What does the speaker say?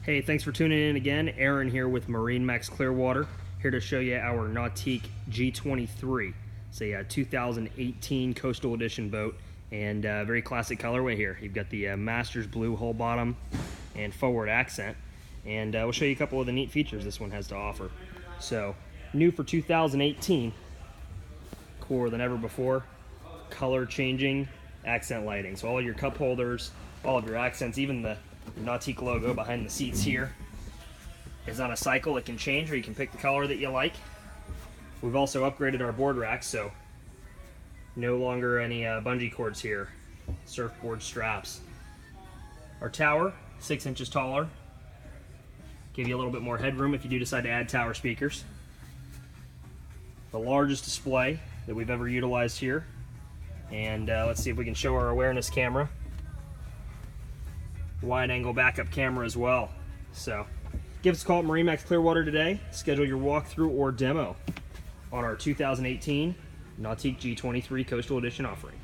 Hey, thanks for tuning in again. Aaron here with MarineMax Clearwater, here to show you our Nautique G23. It's a 2018 Coastal Edition boat, and very classic colorway here. You've got the Masters blue hull bottom and forward accent, and we'll show you a couple of the neat features this one has to offer. So, new for 2018, cooler than ever before, color changing accent lighting. So all your cup holders, all of your accents, even the Nautique logo behind the seats here is on a cycle. It can change, or you can pick the color that you like. We've also upgraded our board racks, so no longer any bungee cords here, surfboard straps. Our tower, 6 inches taller, give you a little bit more headroom if you do decide to add tower speakers. The largest display that we've ever utilized here, and let's see if we can show our awareness camera. Wide angle backup camera as well. So give us a call at MarineMax Clearwater today. Schedule your walkthrough or demo on our 2018 Nautique G23 Coastal Edition offering.